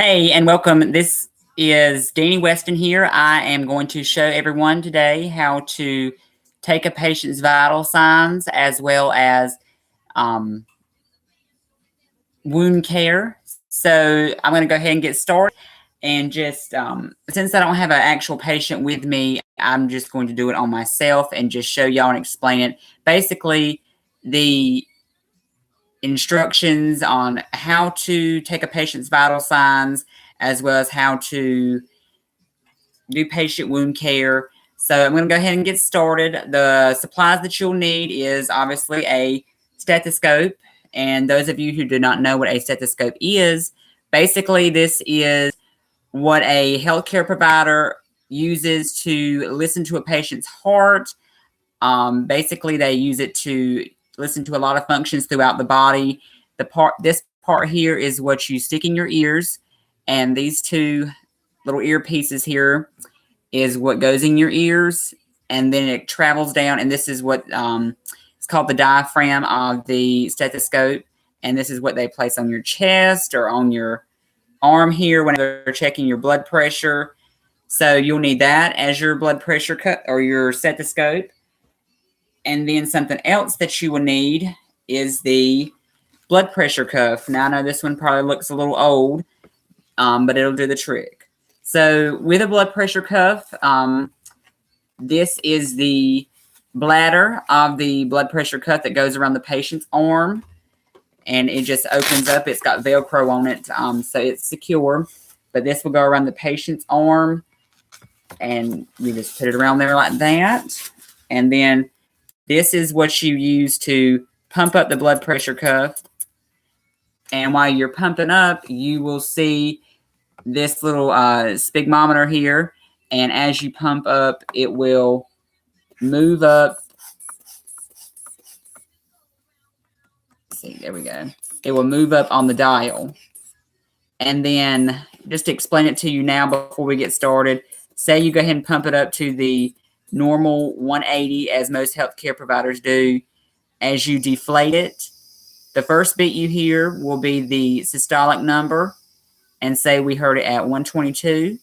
Hey, and welcome. This is Danny Weston here. I am going to show everyone today how to take a patient's vital signs as well as um, wound care. So I'm going to go ahead and get started. And just since I don't have an actual patient with me, I'm just going to do it on myself and just show y'all and explain it. Basically, the instructions on how to take a patient's vital signs as well as how to do patient wound care. So I'm going to go ahead and get started. The supplies that you'll need is obviously a stethoscope. And those of you who do not know what a stethoscope is, basically this is what a healthcare provider uses to listen to a patient's heart. Basically, they use it to listen to a lot of functions throughout the body. This part here is what you stick in your ears, and these two little earpieces here is what goes in your ears, and then it travels down, and this is what it's called the diaphragm of the stethoscope, and this is what they place on your chest or on your arm here when they're checking your blood pressure. So you'll need that as your blood pressure cut or your stethoscope. And then something else that you will need is the blood pressure cuff. Now I know this one probably looks a little old, but it'll do the trick. So with a blood pressure cuff, this is the bladder of the blood pressure cuff that goes around the patient's arm. And it just opens up. It's got Velcro on it, so it's secure. But this will go around the patient's arm. And you just put it around there like that. And then this is what you use to pump up the blood pressure cuff. And while you're pumping up, you will see this little sphygmometer here. And as you pump up, it will move up. See, there we go. It will move up on the dial. And then just to explain it to you now before we get started, say you go ahead and pump it up to the normal 180 as most healthcare providers do. As you deflate it, the first beat you hear will be the systolic number, and say we heard it at 122.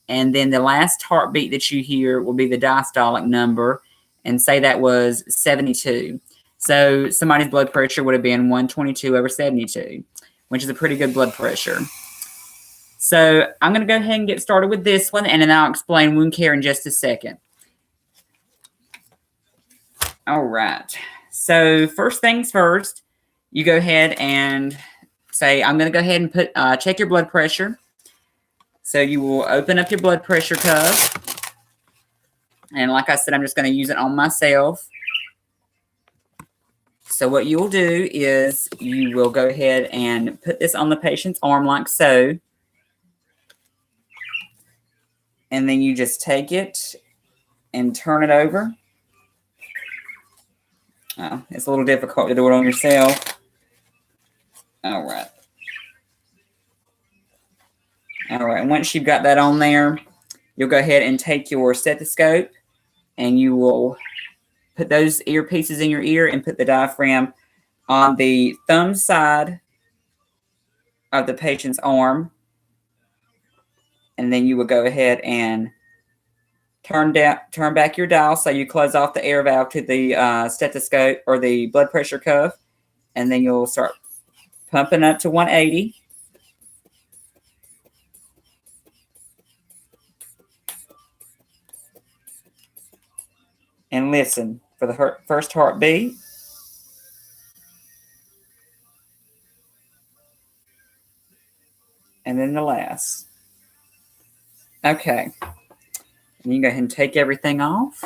And then the last heartbeat that you hear will be the diastolic number, and say that was 72. So somebody's blood pressure would have been 122/72, which is a pretty good blood pressure. So I'm going to go ahead and get started with this one, and then I'll explain wound care in just a second. All right. So first things first, you go ahead and say, I'm going to go ahead and check your blood pressure. So you will open up your blood pressure cuff. And like I said, I'm just going to use it on myself. So what you'll do is you will go ahead and put this on the patient's arm like so. And then you just take it and turn it over. Oh, it's a little difficult to do it on yourself. All right. All right. And once you've got that on there, you'll go ahead and take your stethoscope and you will put those earpieces in your ear and put the diaphragm on the thumb side of the patient's arm. And then you will go ahead and turn back your dial so you close off the air valve to the stethoscope or the blood pressure cuff. And then you'll start pumping up to 180. And listen for the first heartbeat. And then the last. Okay. And you go ahead and take everything off.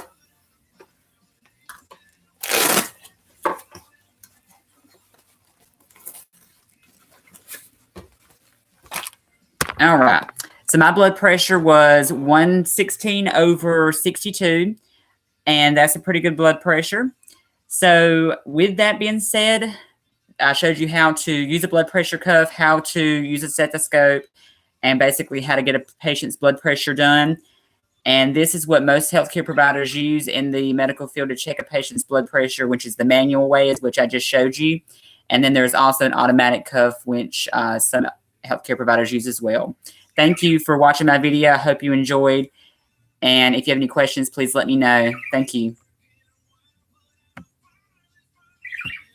All right. So my blood pressure was 116/62. And that's a pretty good blood pressure. So with that being said, I showed you how to use a blood pressure cuff, how to use a stethoscope, and basically how to get a patient's blood pressure done. And this is what most healthcare providers use in the medical field to check a patient's blood pressure, which is the manual way, which I just showed you. And then there's also an automatic cuff, which some healthcare providers use as well. Thank you for watching my video. I hope you enjoyed. And if you have any questions, please let me know. Thank you.